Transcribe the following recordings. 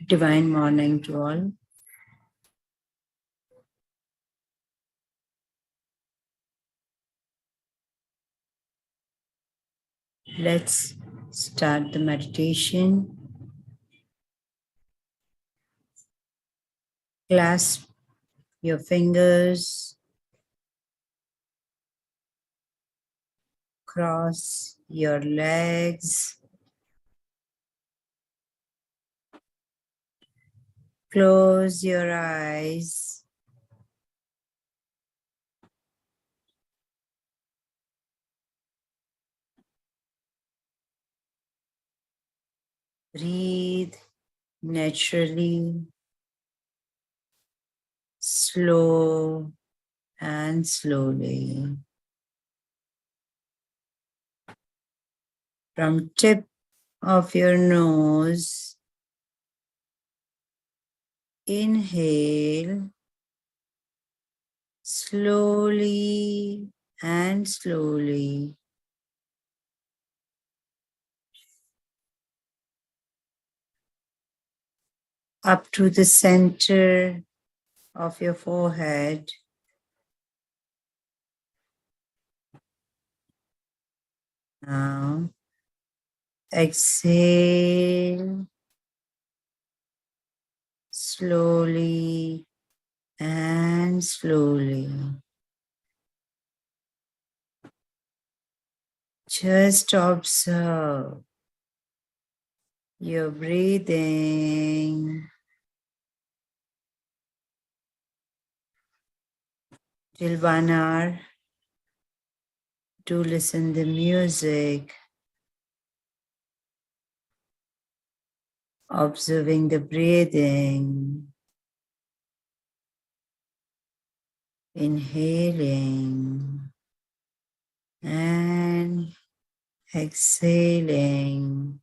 Divine morning to all. Let's start the meditation. Clasp your fingers, cross your legs, close your eyes. Breathe naturally, slow and slowly. From tip of your nose, inhale slowly and slowly. Up to the center of your forehead. Now, exhale slowly and slowly. Just observe your breathing till 1 hour to listen the music, observing the breathing, inhaling and exhaling.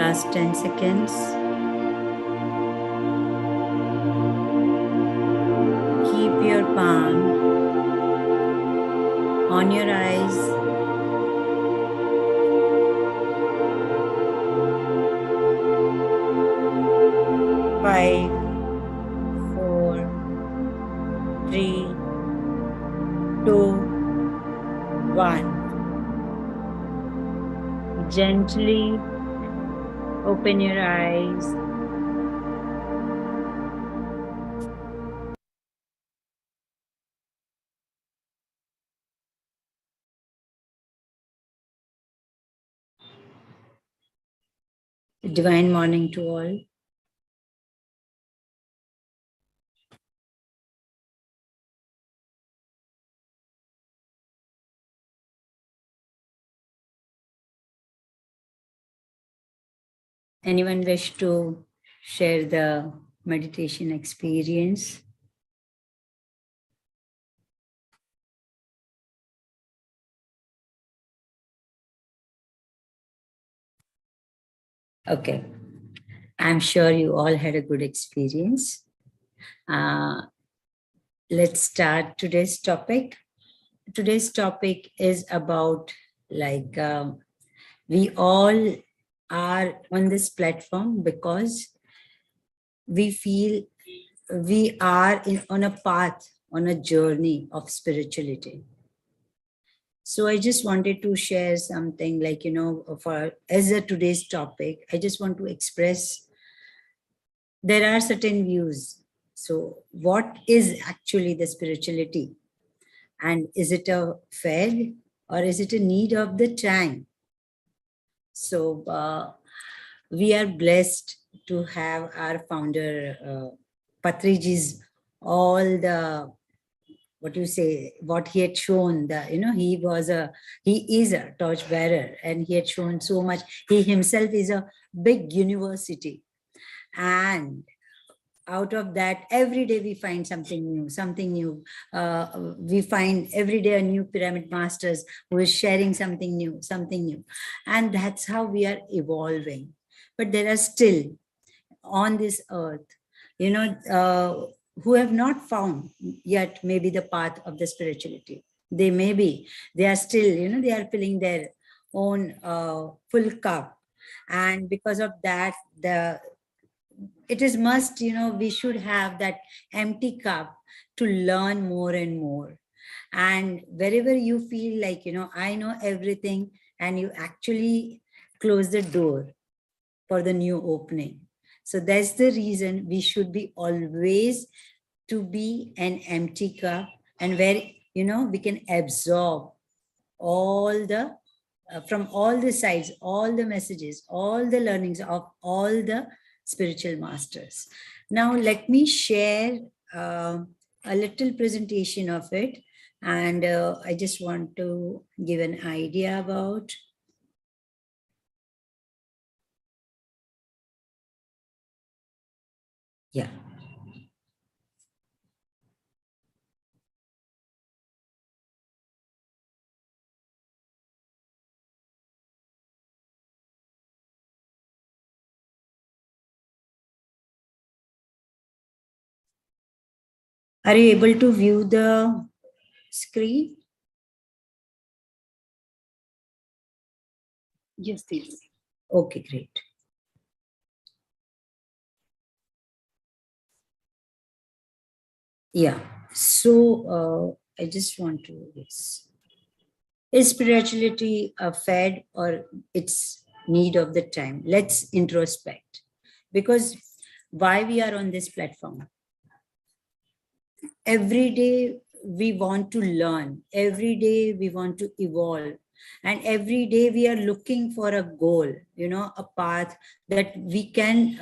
Last 10 seconds. Keep your palm on your eyes. 5, 4, 3, 2, 1. Gently open your eyes. Divine morning to all. Anyone wish to share the meditation experience? Okay. I'm sure you all had a good experience. Let's start today's topic. Today's topic is about we all are on this platform because we feel we are on a path, on a journey of spirituality. So I just wanted to share something for as a today's topic, I just want to express there are certain views. So what is actually the spirituality? And is it a fad or is it a need of the time? So we are blessed to have our founder, Patriji's, all the, what you say, what he had shown, he is a torch bearer and he had shown so much. He himself is a big university. And out of that, every day we find something new. We find every day a new pyramid masters who is sharing something new. And that's how we are evolving. But there are still on this earth, who have not found yet maybe the path of the spirituality. They are still, they are filling their own full cup. And because of that, it is must, we should have that empty cup to learn more and more. And wherever you feel like, I know everything, and you actually close the door for the new opening. So that's the reason we should be always to be an empty cup, and where, we can absorb all the, from all the sides, all the messages, all the learnings of all the spiritual masters. Now, let me share a little presentation of it. And I just want to give an idea about. Yeah. Are you able to view the screen? Yes, please. Okay, great. Yeah. So I just want to, yes. Is spirituality a fad or it's need of the time? Let's introspect. Because why we are on this platform? Every day we want to learn. Every day we want to evolve. And every day we are looking for a goal, a path that we can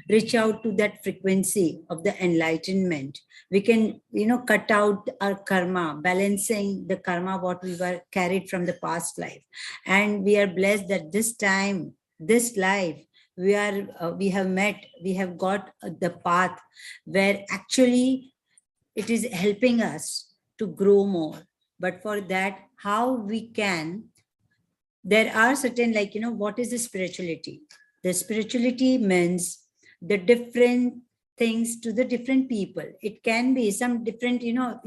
reach out to that frequency of the enlightenment. We can, cut out our karma, balancing the karma, what we were carried from the past life. And we are blessed that this time, this life, we have got the path where actually it is helping us to grow more. But for that, how we can, there are certain, what is the spirituality? The spirituality means the different things to the different people. It can be some different,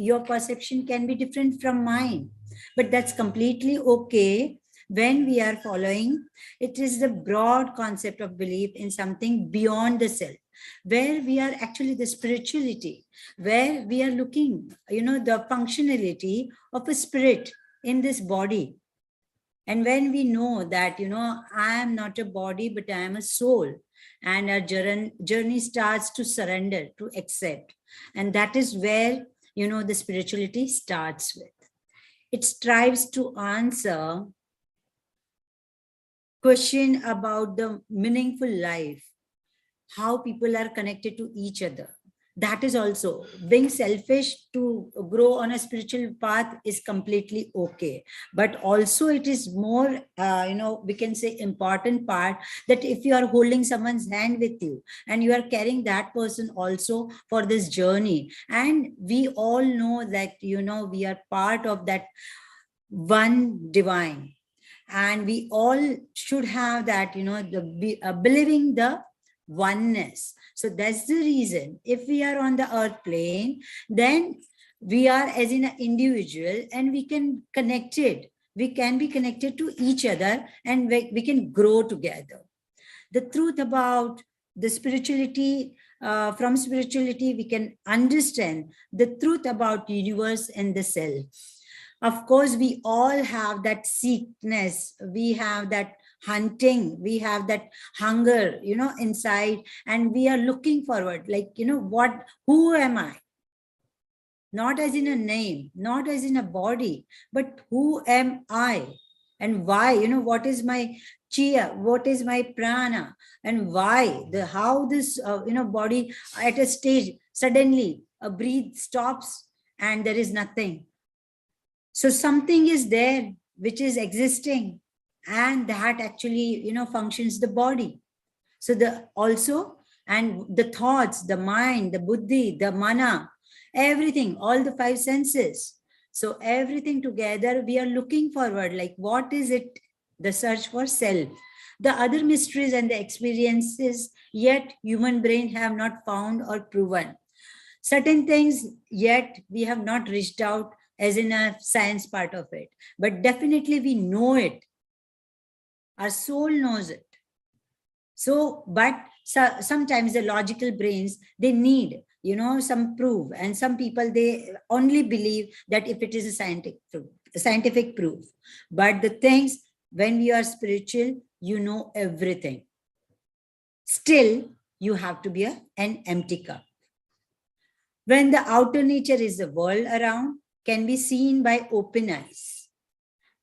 your perception can be different from mine, but that's completely okay when we are following. It is the broad concept of belief in something beyond the self, where we are actually the spirituality, where we are looking, the functionality of a spirit in this body. And when we know that, I am not a body, but I am a soul, and our journey starts to surrender, to accept. And that is where, the spirituality starts with. It strives to answer question about the meaningful life, how people are connected to each other. That is also being selfish to grow on a spiritual path is completely okay. But also it is more, we can say important part, that if you are holding someone's hand with you and you are carrying that person also for this journey, and we all know that, we are part of that one divine, and we all should have that, believing the oneness. So that's the reason, if we are on the earth plane, then we are as in an individual, and we can be connected to each other, and we can grow together. The truth about the spirituality, from spirituality we can understand the truth about universe and the self. Of course, we all have that sickness, we have that hunting, we have that hunger, inside, and we are looking forward, like, who am I? Not as in a name, not as in a body, but who am I? And why? What is my chia? What is my prana? And why? How this, body at a stage, suddenly a breath stops and there is nothing. So something is there which is existing, and that actually, functions the body. So and the thoughts, the mind, the buddhi, the mana, everything, all the five senses. So everything together, we are looking forward, like, what is it? The search for self. The other mysteries and the experiences yet human brain have not found or proven. Certain things yet we have not reached out as in a science part of it, but definitely we know it. Our soul knows it. So, but sometimes the logical brains, they need, some proof, and some people, they only believe that if it is a scientific proof. But the things, when we are spiritual, everything. Still, you have to be an empty cup. When the outer nature is the world around, can be seen by open eyes.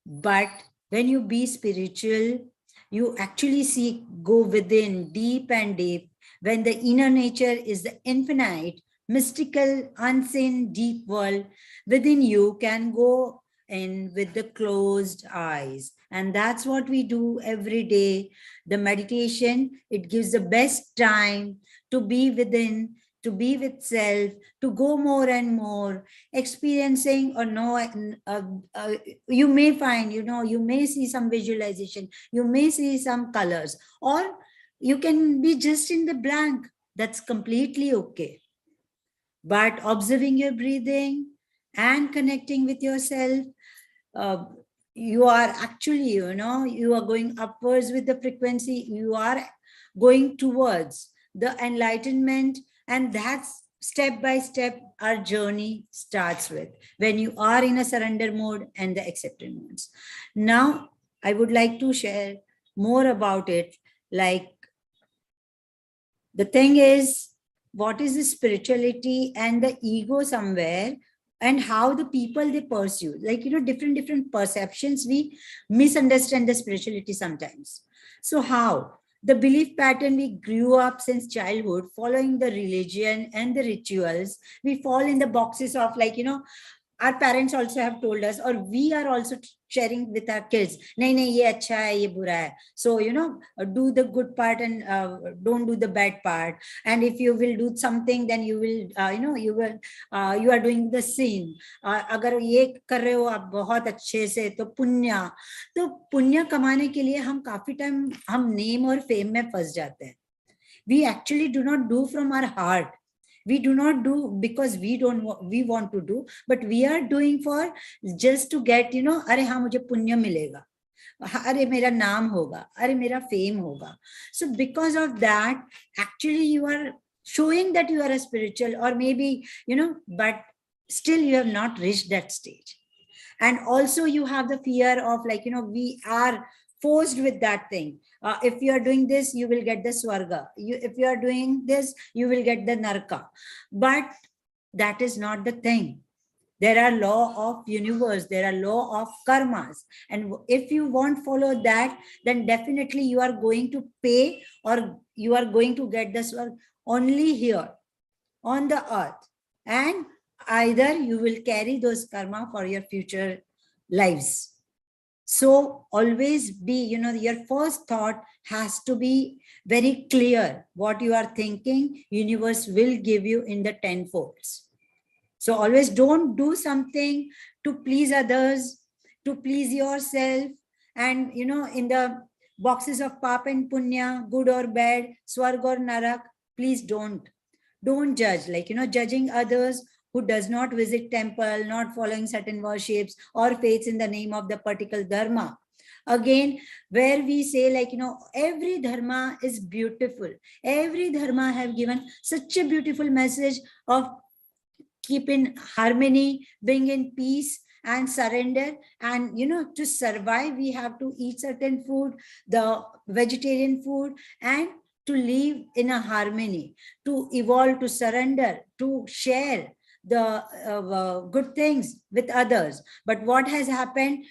But when you be spiritual, you actually go within deep and deep, when the inner nature is the infinite, mystical, unseen, deep world within you can go in with the closed eyes. And that's what we do every day. The meditation, it gives the best time to be within, to be with self, to go more and more, experiencing or no, you may find, you may see some visualization, you may see some colors, or you can be just in the blank. That's completely okay. But observing your breathing and connecting with yourself, you are actually, you are going upwards with the frequency, you are going towards the enlightenment. And that's step by step our journey starts with, when you are in a surrender mode and the acceptance modes. Now, I would like to share more about it. Like, the thing is, what is the spirituality and the ego somewhere, and how the people they pursue, like, different perceptions, we misunderstand the spirituality sometimes. So how? The belief pattern we grew up since childhood, following the religion and the rituals, we fall in the boxes of, like, our parents also have told us, or we are also sharing with our kids, nahi nahi ye acha hai, ye bura hai. So do the good part and don't do the bad part. And if you will do something, then you will you are doing the sin. अगर ये कर रहे हो आप बहुत अच्छे से, तो पुण्य कमाने के लिए हम काफी टाइम हम नेम और फेम में फंस जाते हैं. We actually do not do from our heart. We do not do because we want to do, but we are doing for just to get, अरे हाँ मुझे पुण्य मिलेगा, अरे मेरा नाम होगा, अरे मेरा fame होगा. So because of that, actually you are showing that you are a spiritual, or maybe, but still you have not reached that stage. And also you have the fear of we are forced with that thing. If you are doing this, you will get the swarga. If you are doing this, you will get the narka. But that is not the thing. There are law of universe, there are law of karmas. And if you won't follow that, then definitely you are going to pay, or you are going to get the swarga only here on the earth. And either you will carry those karma for your future lives. So always be, your first thought has to be very clear. What you are thinking, universe will give you in the tenfolds. So always don't do something to please others, to please yourself. And, in the boxes of pap and punya, good or bad, swarg or narak, please don't judge, judging others who does not visit temple, not following certain worships or faiths in the name of the particular dharma. Again, where we say every dharma is beautiful. Every dharma have given such a beautiful message of keep in harmony, bring in peace and surrender. And, to survive, we have to eat certain food, the vegetarian food, and to live in a harmony, to evolve, to surrender, to share the good things with others. But what has happened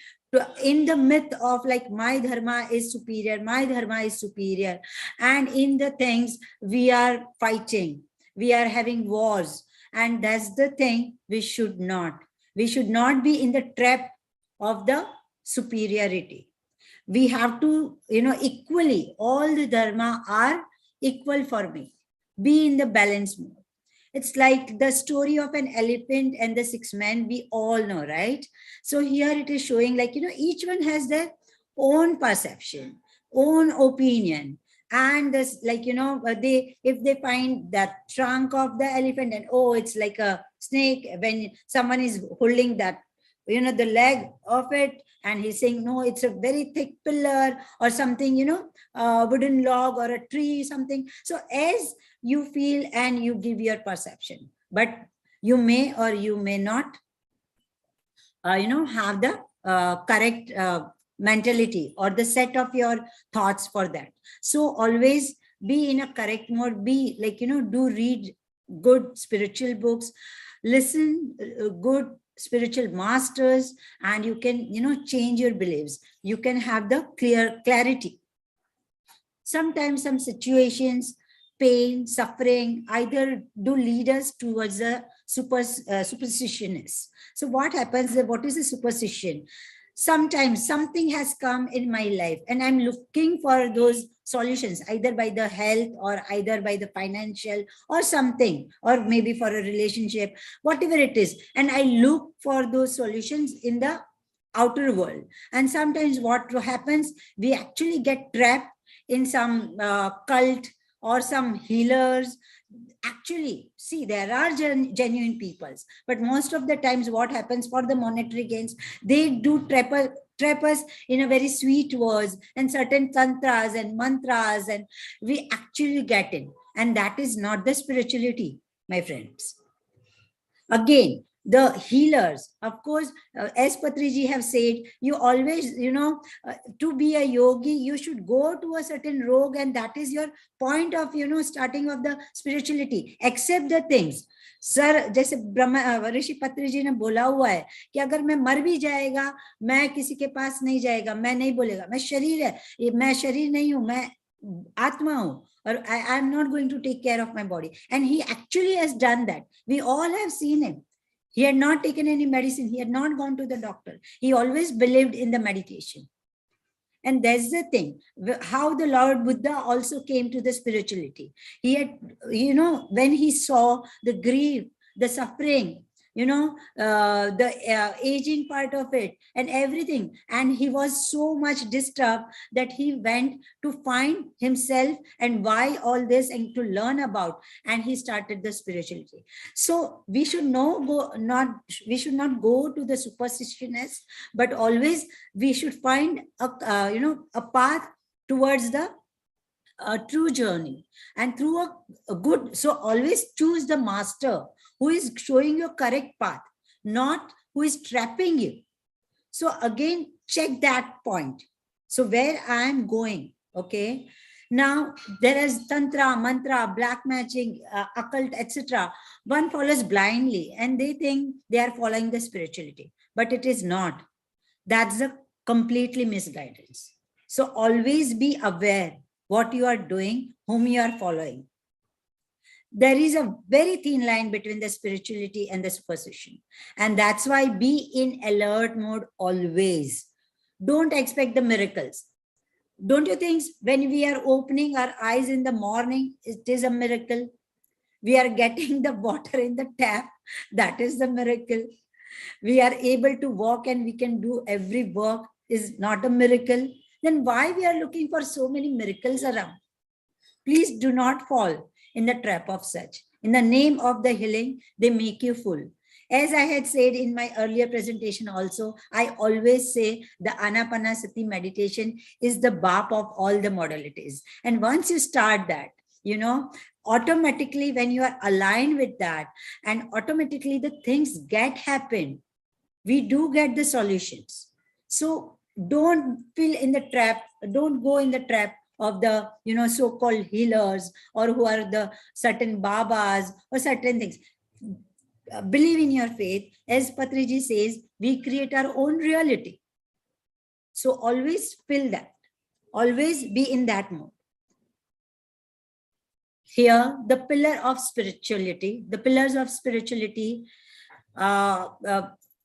in the myth of my dharma is superior, my dharma is superior, and in the things we are fighting, we are having wars. And that's the thing we should not be in the trap of the superiority. We have to, equally, all the dharma are equal for me. Be in the balance mode. It's like the story of an elephant and the 6 men, we all know, right? So here it is showing each one has their own perception, own opinion. And this, if they find that trunk of the elephant and, oh, it's like a snake, when someone is holding that, the leg of it, and he's saying, no, it's a very thick pillar or something, a wooden log or a tree, something. So as you feel and you give your perception, but you may or you may not, have the correct mentality or the set of your thoughts for that. So always be in a correct mode, be do read good spiritual books, listen good spiritual masters, and you can, change your beliefs. You can have the clarity. Sometimes some situations, pain, suffering, either do lead us towards a superstitionness. So what happens, what is a superstition? Sometimes something has come in my life and I'm looking for those solutions, either by the health or either by the financial or something, or maybe for a relationship, whatever it is. And I look for those solutions in the outer world. And sometimes what happens, we actually get trapped in some cult or some healers. Actually, see, there are genuine peoples, but most of the times what happens, for the monetary gains, they do trap us in a very sweet words and certain tantras and mantras, and we actually get in. And that is not the spirituality, my friends. Again, the healers, of course, as Patri ji have said, you always, to be a yogi, you should go to a certain rogue, and that is your point of, starting of the spirituality. Accept the things. Sir, जैसे ऋषि पत्री जी ने बोला हुआ है कि अगर मैं मर भी जाएगा, मैं किसी के पास नहीं जाएगा, मैं नहीं बोलेगा, मैं शरीर है, मैं शरीर नहीं हूं, मैं आत्मा हूं, or I'm not going to take care of my body. And he actually has done that. We all have seen him. He had not taken any medicine. He had not gone to the doctor. He always believed in the meditation. And that's the thing, how the Lord Buddha also came to the spirituality. He had, when he saw the grief, the suffering, the aging part of it and everything. And he was so much disturbed that he went to find himself and why all this and to learn about, and he started the spirituality. So we should we should not go to the superstitionists, but always we should find a path towards the true journey and through a good. So always choose the master who is showing you correct path, not who is trapping you. So again, check that point. So where I am going, okay? Now there is tantra, mantra, black magic, occult, etc. One follows blindly and they think they are following the spirituality, but it is not. That's a completely misguidance. So always be aware what you are doing, whom you are following. There is a very thin line between the spirituality and the superstition. And that's why be in alert mode always. Don't expect the miracles. Don't you think when we are opening our eyes in the morning, it is a miracle? We are getting the water in the tap. That is the miracle. We are able to walk and we can do every work is not a miracle. Then why we are looking for so many miracles around? Please do not fall in the trap of such. In the name of the healing, they make you fool. As I had said in my earlier presentation also, I always say the Anapanasati meditation is the BAP of all the modalities. And once you start that, automatically when you are aligned with that and automatically the things get happen, we do get the solutions. So don't fall in the trap, don't go in the trap of the so-called healers or who are the certain babas or certain things. Believe in your faith. As Patriji says, we create our own reality. So always feel that, always be in that mode. Here the pillar of spirituality, the pillars of spirituality,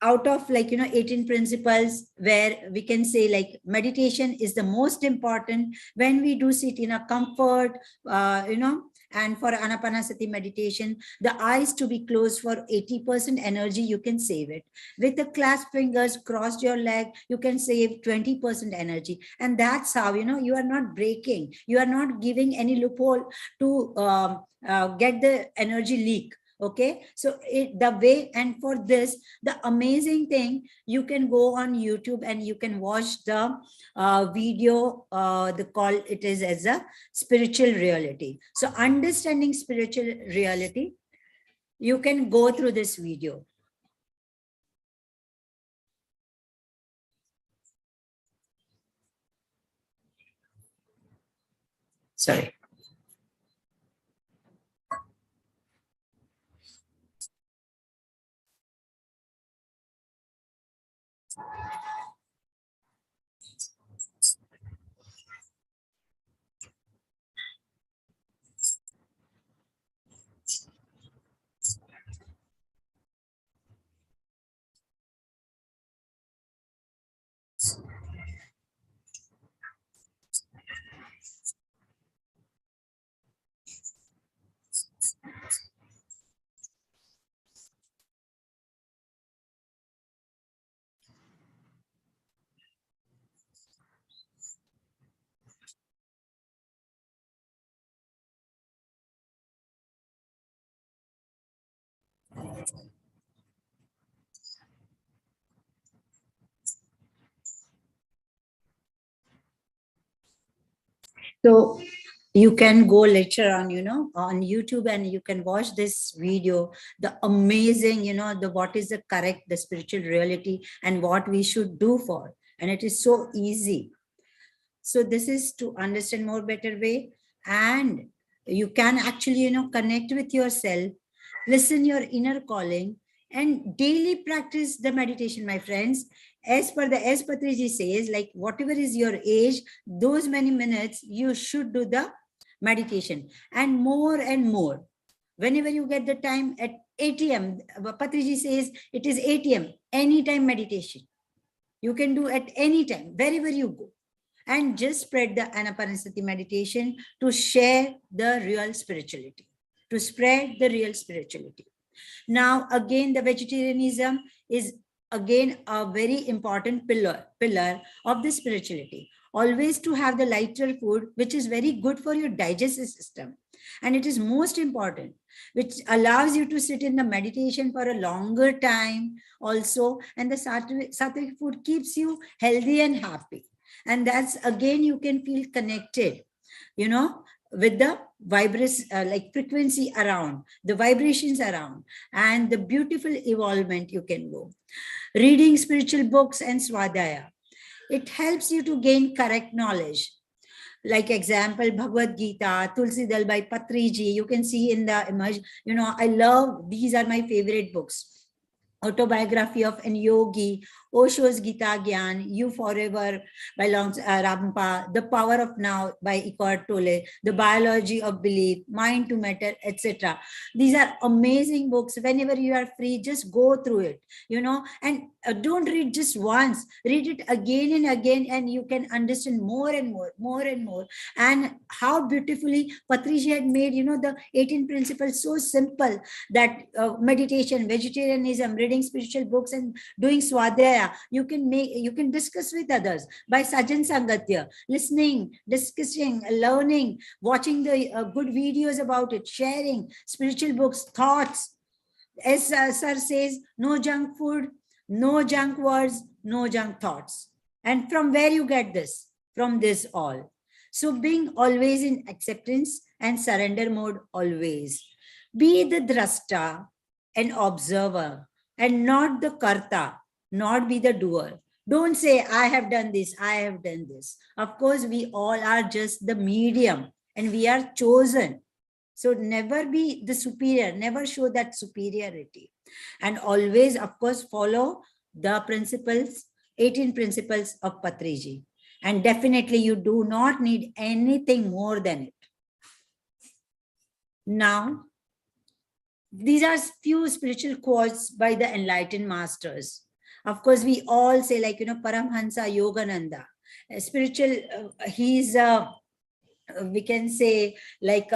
out of 18 principles, where we can say meditation is the most important. When we do sit in a comfort, and for Anapanasati meditation, the eyes to be closed for 80% energy, you can save it. With the clasped fingers, crossed your leg, you can save 20% energy. And that's how, you are not breaking, you are not giving any loophole to get the energy leak. Okay, so the way, and for this, the amazing thing, you can go on YouTube and you can watch the video, the call it is as a spiritual reality. So understanding spiritual reality, you can go through this video. Sorry. So you can go later on, on YouTube, and you can watch this video, the amazing, what is the correct, the spiritual reality and what we should do for. And it is so easy. So this is to understand more better way. And you can actually, connect with yourself, listen your inner calling, and daily practice the meditation, my friends. As Patriji says, whatever is your age, those many minutes you should do the meditation, and more whenever you get the time, at ATM. Patriji says it is ATM, anytime meditation. You can do at any time, wherever you go. And just spread the Anapanasati meditation to share the real spirituality, to spread the real spirituality. Now, again, the vegetarianism is again a very important pillar of the spirituality. Always to have the lighter food, which is very good for your digestive system. And it is most important, which allows you to sit in the meditation for a longer time also. And the sattvic food keeps you healthy and happy. And that's, again, you can feel connected, you know, with the like frequency around, the vibrations around, and the beautiful evolvement you can go. Reading spiritual books and Swadhyaya, it helps you to gain correct knowledge. Like example, Bhagavad Gita, Tulsi Dal by Patriji, you can see in the image, you know, I love, these are my favorite books. Autobiography of an Yogi, Osho's Gita Gyan, You Forever by Rampa, The Power of Now by Eckhart Tolle, The Biology of Belief, Mind to Matter, etc. These are amazing books. Whenever you are free, just go through it, you know, and don't read just once, read it again and again, and you can understand more and more. And how beautifully Patriji had made, you know, the 18 principles so simple that meditation, vegetarianism, reading spiritual books, and doing Swadhyaya, you can discuss with others by Sajan Sangatya, listening, discussing, learning, watching the good videos about it, sharing spiritual books, thoughts. As Sir says, no junk food, no junk words, no junk thoughts. And from where you get this? From this all. So being always in acceptance and surrender mode always. Be the drashta and observer, and not the karta, not be the doer. Don't say, I have done this, I have done this. Of course, we all are just the medium, and we are chosen. So never be the superior, never show that superiority. And always, of course, follow the principles, 18 principles of Patriji. And definitely you do not need anything more than it. Now, these are few spiritual quotes by the enlightened masters. Of course, we all say, like, you know, Paramhansa Yogananda, spiritual, he's we can say, like,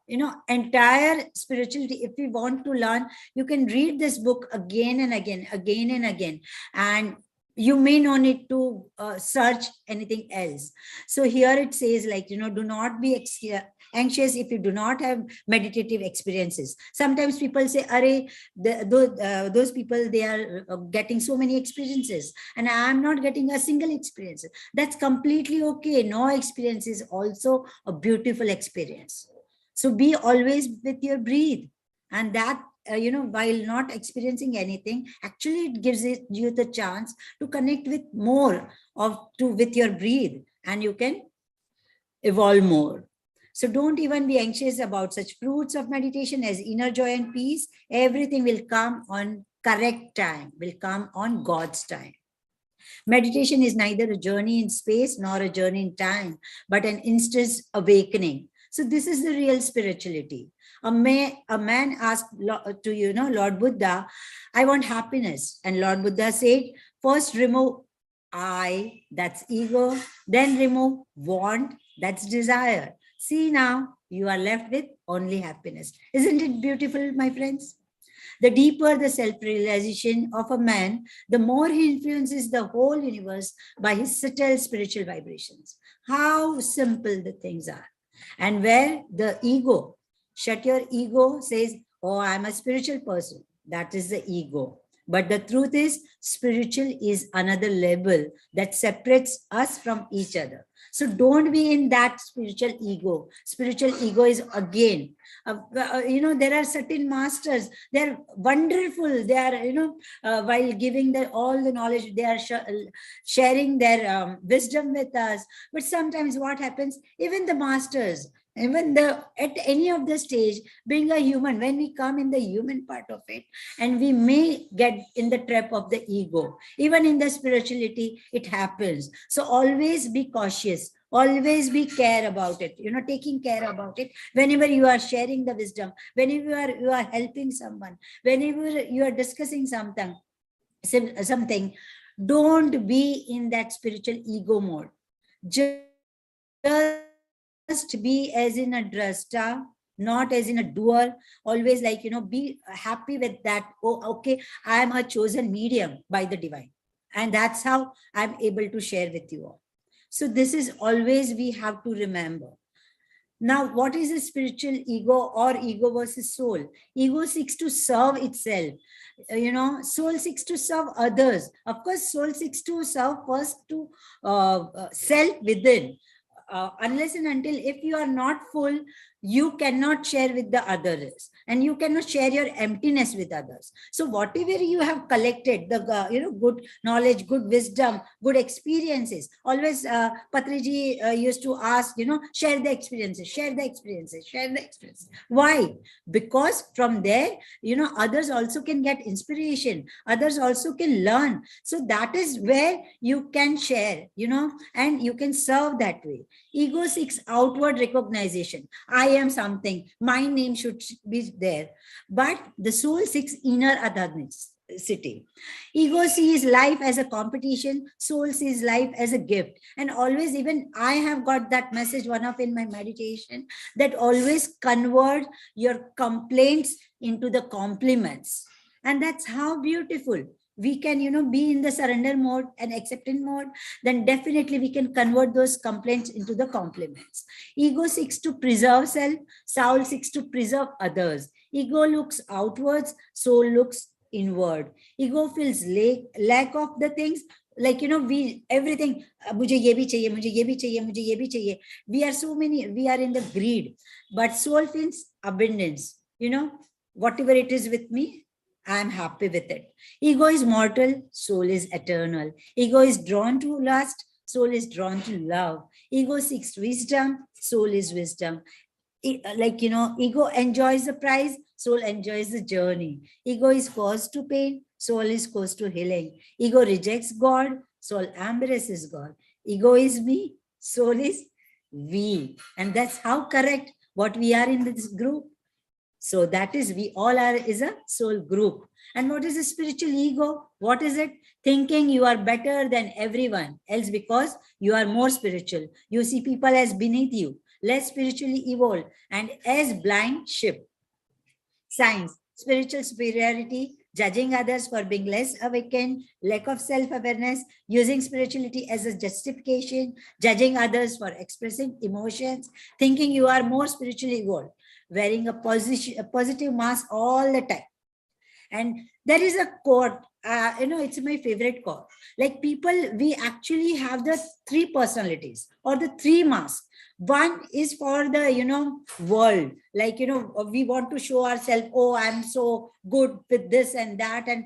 you know, entire spirituality. If we want to learn, you can read this book again and again, and you may not need to search anything else. So here it says, like, you know, do not be anxious if you do not have meditative experiences. Sometimes people say, Arey, those people, they are getting so many experiences, and I'm not getting a single experience. That's completely okay. No experience is also a beautiful experience. So be always with your breath, and that, you know, while not experiencing anything, actually it gives you the chance to connect with more with your breath, and you can evolve more. So don't even be anxious about such fruits of meditation as inner joy and peace. Everything will come on correct time, will come on God's time. Meditation is neither a journey in space nor a journey in time, but an instant awakening. So this is the real spirituality. A man asked to, you know, Lord Buddha, I want happiness. And Lord Buddha said, first remove I, that's ego, then remove want, that's desire. See, now you are left with only happiness. Isn't it beautiful, my friends? The deeper the self-realization of a man, the more he influences the whole universe by his subtle spiritual vibrations. How simple the things are. And where the ego, shut your ego, says, oh, I'm a spiritual person. That is the ego. But the truth is, spiritual is another level that separates us from each other. So don't be in that spiritual ego. Spiritual ego is, again, you know, there are certain masters, they're wonderful. They are, you know, while giving all the knowledge, they are sharing their wisdom with us. But sometimes what happens, even the masters, even at any of the stage, being a human, when we come in the human part of it, and we may get in the trap of the ego, even in the spirituality, it happens. So always be cautious. Always be care about it, taking care about it. Whenever you are sharing the wisdom, whenever you are helping someone, whenever you are discussing something, don't be in that spiritual ego mode. Just be as in a drasta, not as in a doer. Always, be happy with that. Oh, okay, I am a chosen medium by the divine, and that's how I'm able to share with you all. So this is always we have to remember. Now, what is a spiritual ego or ego versus soul? Ego seeks to serve itself. Soul seeks to serve others. Of course, soul seeks to serve first to self within. Unless and until if you are not full, you cannot share with the others, and you cannot share your emptiness with others. So whatever you have collected, the good knowledge, good wisdom, good experiences, always Patriji used to ask, share the experiences, share the experiences, share the experiences. Why? Because from there, others also can get inspiration, others also can learn. So that is where you can share, and you can serve that way. Ego seeks outward recognition. I am something. My name should be there. But the soul seeks inner authenticity. Ego sees life as a competition. Soul sees life as a gift. And always, even I have got that message one of in my meditation, that always convert your complaints into the compliments. And that's how beautiful we can, be in the surrender mode and accepting mode. Then definitely we can convert those complaints into the compliments. Ego seeks to preserve self, soul seeks to preserve others. Ego looks outwards, soul looks inward. Ego feels lack of the things, like we everything, mujhe ye bhi chahiye, mujhe ye bhi chahiye, mujhe ye bhi chahiye. We are so many, we are in the greed. But soul feels abundance. Whatever it is with me, I am happy with it. Ego is mortal, soul is eternal. Ego is drawn to lust, soul is drawn to love. Ego seeks wisdom, soul is wisdom. Ego enjoys the prize, soul enjoys the journey. Ego is caused to pain, soul is caused to healing. Ego rejects God, soul embraces God. Ego is me, soul is we. And that's how correct what we are in this group. So that is, we all are is a soul group. And what is a spiritual ego? What is it? Thinking you are better than everyone else because you are more spiritual. You see people as beneath you, less spiritually evolved, and as blind sheep. Signs: spiritual superiority, judging others for being less awakened, lack of self-awareness, using spirituality as a justification, judging others for expressing emotions, thinking you are more spiritually evolved, wearing a positive mask all the time. And there is a quote, it's my favorite quote. Like, people, we actually have the three personalities or the three masks. One is for the, world. Like, we want to show ourselves, oh, I'm so good with this and that. And,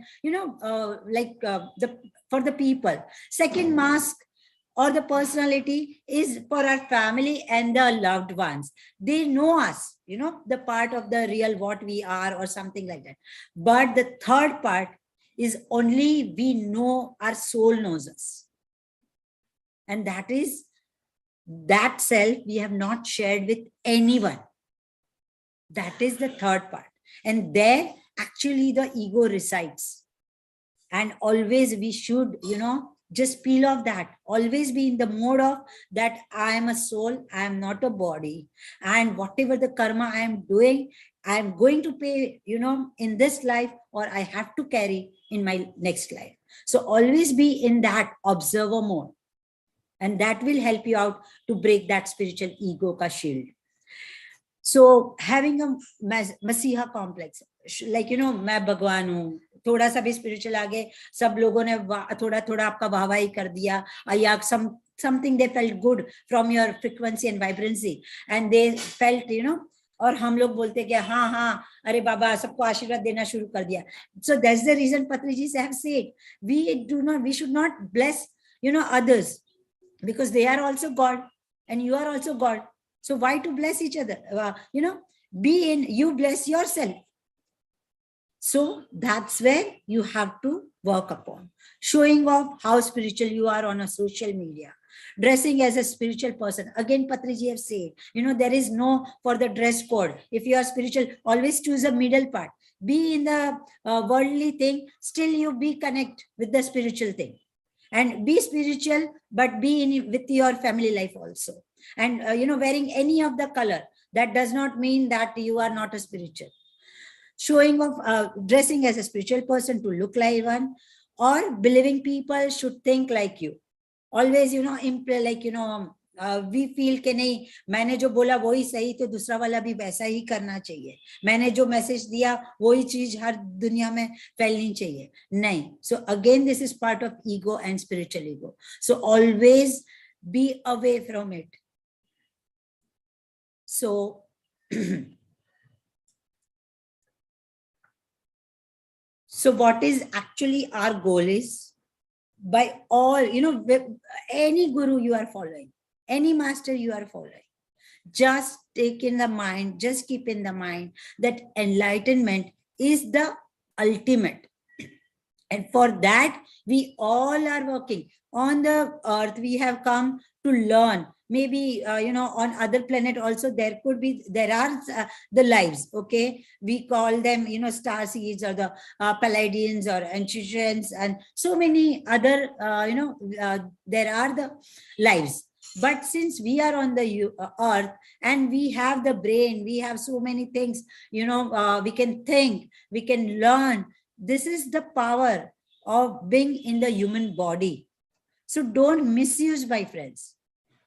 for the people. Second mask or the personality is for our family and the loved ones. They know us, the part of the real what we are or something like that. But the third part is only we know, our soul knows us. And that is that self we have not shared with anyone. That is the third part. And there actually the ego resides. And always we should, just peel off that. Always be in the mode of that I am a soul, I am not a body. And whatever the karma I am doing, I am going to pay, in this life, or I have to carry in my next life. So always be in that observer mode. And that will help you out to break that spiritual ego ka shield. So having a Masiha complex, like, मैं भगवान हूँ, थोड़ा सा भी spiritual आगे सब लोगों ने थोड़ा थोड़ा आपका वाहवाही कर दिया, या something they felt good from your frequency and vibrancy, and they felt, और हम लोग बोलते कि हाँ हाँ अरे बाबा सबको आशीर्वाद देना शुरू कर दिया. So that's the reason Patri ji have said we should not bless others, because they are also God and you are also God. So why to bless each other? You bless yourself. So that's where you have to work upon. Showing off how spiritual you are on a social media. Dressing as a spiritual person. Again, Patriji have said, there is no for the dress code. If you are spiritual, always choose a middle part. Be in the worldly thing, still you be connect with the spiritual thing. And be spiritual, but be in with your family life also. And, wearing any of the color, that does not mean that you are not a spiritual. Showing of dressing as a spiritual person to look like one, or believing people should think like you. Always, we feel कि नहीं, मैंने जो बोला वही सही, तो दूसरा वाला भी वैसा ही करना चाहिए. मैंने जो मैसेज दिया वही चीज हर दुनिया में फैलनी चाहिए. नहीं. So again, this is part of ego and spiritual ego. So always be away from it. So so what is actually our goal is, by all, any guru you are following, any master you are following, just take in the mind, just keep in the mind that enlightenment is the ultimate. And for that, we all are working. On the earth, we have come to learn. Maybe, on other planet also, there are the lives, okay? We call them, star seeds, or the Palladians or Ancient, and so many other, there are the lives. But since we are on the earth and we have the brain, we have so many things, we can think, we can learn. This is the power of being in the human body. So don't misuse, my friends.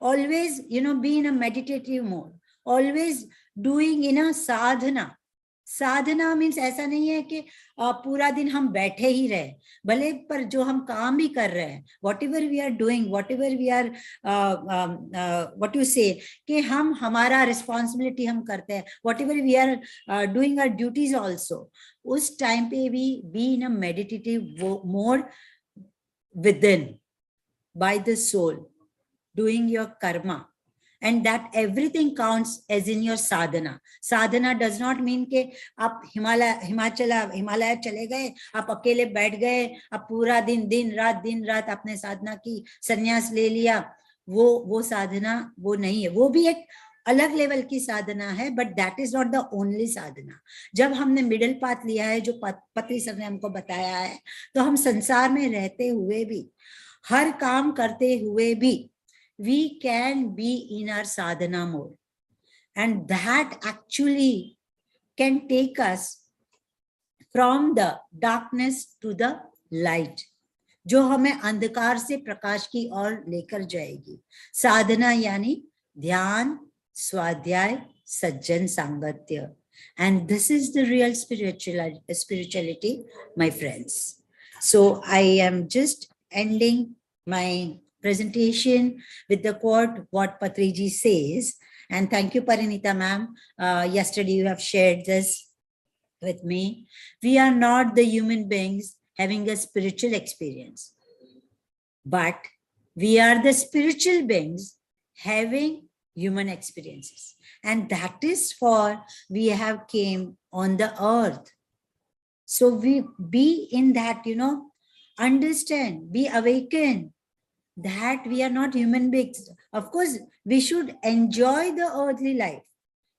Always, be in a meditative mode. Always doing in a sadhana. Sadhana means ऐसा नहीं है कि पूरा दिन हम बैठे ही रहे, भले पर जो हम काम भी कर रहे हैं, whatever we are doing, whatever we are what you say, कि हम हमारा रिस्पॉन्सिबिलिटी हम करते हैं, whatever we are doing our duties also, उस टाइम पे भी be in a meditative mode within by the soul, doing your karma, and that everything counts as in your sadhana. Sadhana does not mean ke aap Himalaya चले गए, आप अकेले बैठ गए, आप पूरा दिन रात आपने साधना की, संन्यास ले लिया, वो साधना वो नहीं है. वो भी एक अलग लेवल की साधना है, but that is not the only साधना. जब हमने मिडिल पाथ लिया है, जो पत्री सर ने हमको बताया है, तो हम संसार में रहते हुए भी, हर काम करते हुए भी, we can be in our sadhana mode, and that actually can take us from the darkness to the light, जो हमें अंधकार से प्रकाश की ओर लेकर जाएगी. साधना यानी ध्यान, स्वाध्याय, सज्जन सांगत्य, and this is the real spirituality, my friends. So I am just ending my presentation with the quote what Patriji says, and thank you Parinitha ma'am, yesterday you have shared this with me. We are not the human beings having a spiritual experience, but we are the spiritual beings having human experiences, and that is for we have came on the earth. So we be in that, understand, be awakened that we are not human beings. Of course, we should enjoy the earthly life.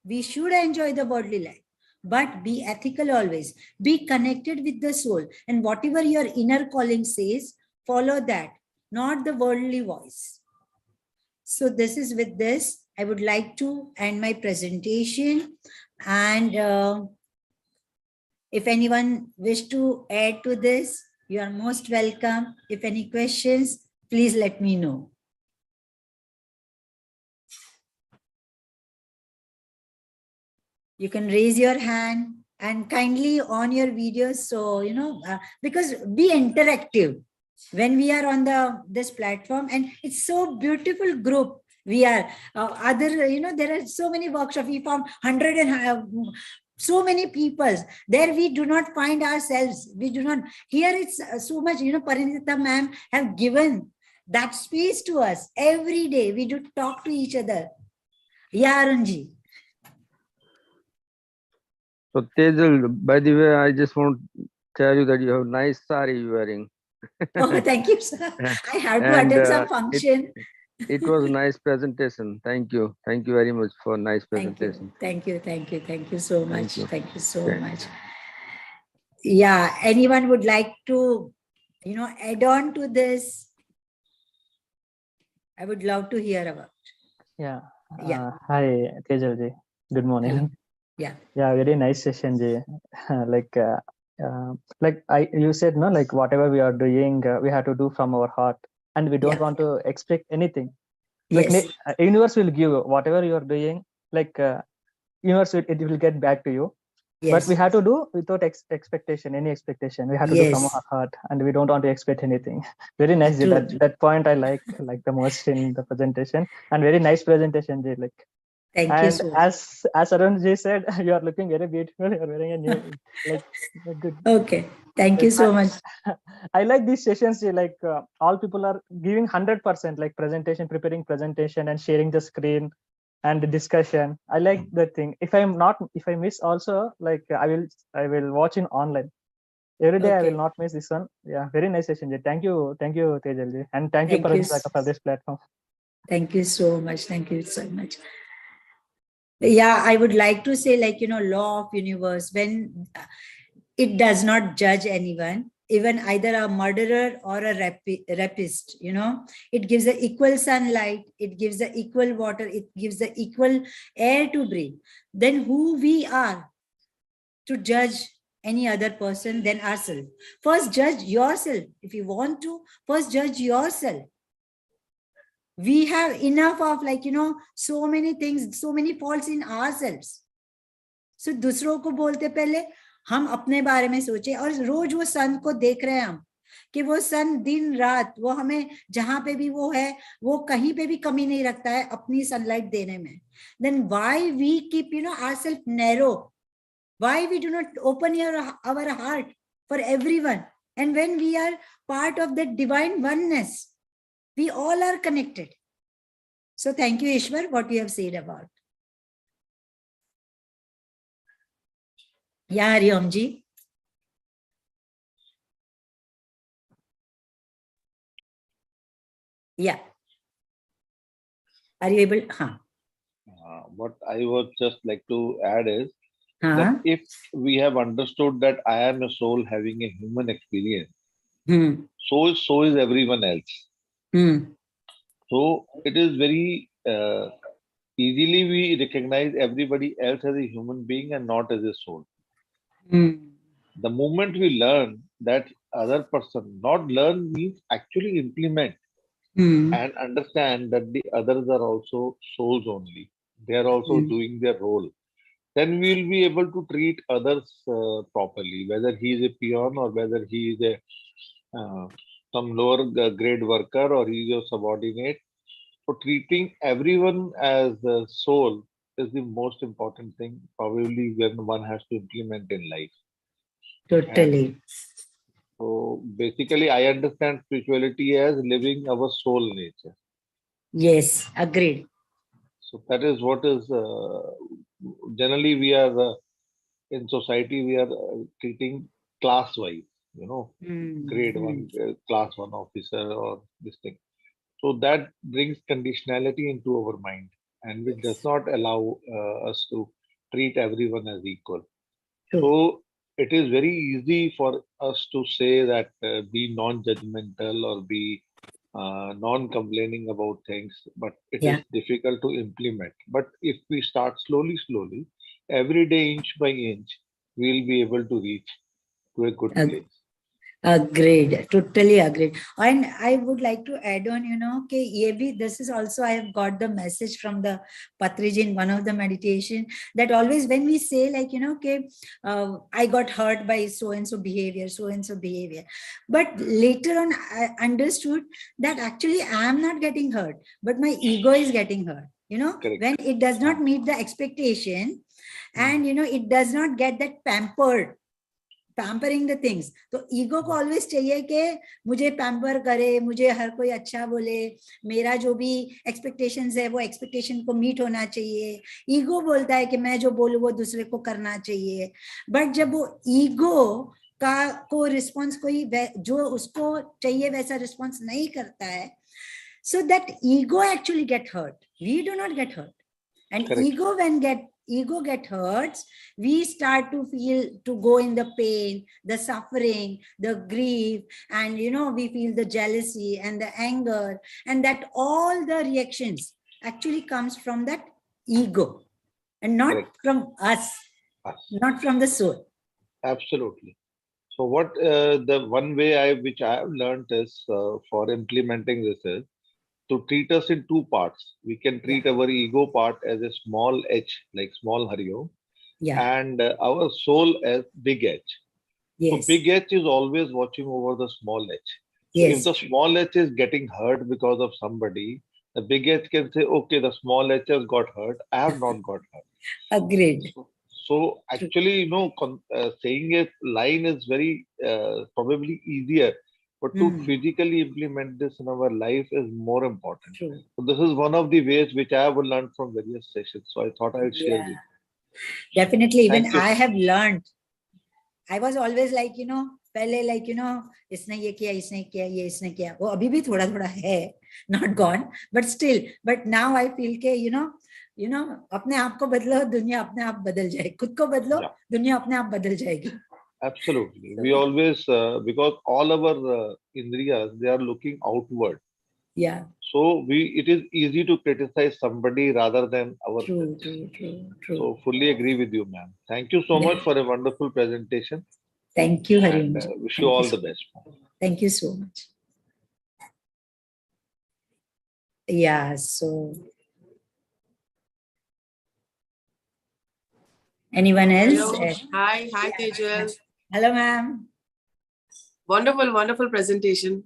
We should enjoy the worldly life, but be ethical always. Be connected with the soul, and whatever your inner calling says, follow that, not the worldly voice. So this is with this, I would like to end my presentation, and if anyone wish to add to this, you are most welcome. If any questions, please let me know. You can raise your hand and kindly on your videos. So, because be interactive when we are on this platform, and it's so beautiful group. We are there are so many workshops. We found 100 and so many people there. We do not find ourselves. We do not. Here it's so much, Parinitha ma'am have given that space to us every day. We do talk to each other. Yeah, Arunji. So Tejal, by the way, I just want to tell you that you have nice sari you're wearing. Oh, thank you, sir. I have to attend some function. It was nice presentation. Thank you. Thank you very much for nice Thank you. presentation. Thank you. Thank you. Thank you so much. Thank you. Thank you so Okay. much. Yeah. Anyone would like to, add on to this? I would love to hear about. Yeah. Yeah. Hi, Tejal ji. Good morning. Hello. Yeah. Yeah, very nice session, ji. You said, no, like whatever we are doing, we have to do from our heart, and we don't Yeah. want to expect anything. Like Yes. universe will give whatever you are doing. Like universe, it will get back to you. But Yes. we have to do without expectation, any expectation. We have to do from Yes. our heart, and we don't want to expect anything. Very nice, ji. True. That point I like the most in the presentation, and very nice presentation, ji. Like. Thank you And so much. as Arunji said, you are looking very beautiful. You are wearing a new, like, good. Okay. Thank you Like so much. I like these sessions. Like all people are giving 100%, like presentation, preparing presentation, and sharing the screen and the discussion. I like that thing. If I miss also, like I will watch in online every day. I Okay. will not miss this one. Yeah, very nice session, ji. Thank you, Tejal ji, and thank you, Thank you. Parinitha, for this platform. Thank you so much. Thank you so much. Yeah, I would like to say, law of universe, when it does not judge anyone, even either a murderer or a rapist, it gives the equal sunlight, it gives the equal water, it gives the equal air to breathe. Then who we are to judge any other person than ourselves? First, judge yourself. If you want to, first judge yourself. We have enough of so many things, so many faults in ourselves. So दूसरों को बोलते पहले हम अपने बारे में सोचे, और रोज वो सन को देख रहे हैं हम कि वो सन दिन रात वो हमें जहां पे भी वो है, वो कहीं पे भी कमी नहीं रखता है अपनी सनलाइट देने में. Then why we keep ourselves narrow? Why we do not open our heart for everyone? And when we are part of that divine oneness, we all are connected. So thank you, Ishwar, what you have said about. Yeah, Hariom ji. Yeah. Are you able? What I would just like to add is that if we have understood that I am a soul having a human experience, so is everyone else. So it is very easily we recognize everybody else as a human being and not as a soul. The moment we learn that other person, not learn means actually implement and understand that the others are also souls only. They are also doing their role. Then we will be able to treat others properly, whether he is a peon or whether he is a some lower grade worker or he is a subordinate. So treating everyone as a soul is the most important thing, probably when one has to implement in life. Totally. And so basically, I understand spirituality as living our soul nature. Yes, agreed. So that is what is generally we are in society we are treating class wise, grade one, class one officer or this thing. So that brings conditionality into our mind, and which does not allow us to treat everyone as equal. True. So it is very easy for us to say that be non-judgmental or be non-complaining about things, but it is difficult to implement. But if we start slowly, every day, inch by inch, we'll be able to reach to a good place. Agreed, totally agreed. And I would like to add on, this is also, I have got the message from the Patri ji in one of the meditation, that always when we say I got hurt by so and so behavior, but later on I understood that actually I am not getting hurt, but my ego is getting hurt. Correct. When it does not meet the expectation, and it does not get that pampering the things, तो ego को always चाहिए कि मुझे pamper करे, मुझे हर कोई अच्छा बोले, मेरा जो भी एक्सपेक्टेशंस है वो एक्सपेक्टेशन को मीट होना चाहिए. ईगो बोलता है कि मैं जो बोलूं वो दूसरे को करना चाहिए. बट जब वो ईगो को रिस्पॉन्स कोई जो उसको चाहिए वैसा रिस्पॉन्स नहीं करता है, So that ego actually get hurt. We do not get hurt. And Correct. ego get hurts, we start to feel, to go in the pain, the suffering, the grief, and we feel the jealousy and the anger, and that all the reactions actually comes from that ego and not Correct. from us, not from the soul. Absolutely. So what the one way which I have learned is for implementing this is to treat us in two parts. We can treat our ego part as a small H, like small Hariom, and our soul as big H. So big H is always watching over the small H. So if the small H is getting hurt because of somebody, the big H can say, okay, the small H has got hurt. I have not got hurt. Agreed. So actually, saying a line is very probably easier, but to physically implement this in our life is more important. True. So this is one of the ways which I have learned from various sessions. So I thought I would share with you. Definitely, even I have learned. I was always like, पहले like, इसने ये किया, इसने किया, वो अभी भी थोड़ा थोड़ा है, not gone, but still, but now I feel के, अपने आप को बदलो, दुनिया अपने आप बदल जाए, खुद को बदलो, दुनिया अपने आप बदल जाएगी. Absolutely. We always, because all our indriyas, they are looking outward. Yeah. So it is easy to criticize somebody rather than ourselves. True. So fully agree with you, ma'am. Thank you so much for a wonderful presentation. Thank you, Hariom. Wish you all the best. Thank you so much. Yeah, so anyone else? Hello. Hi, Tejal. Hello, ma'am. Wonderful presentation.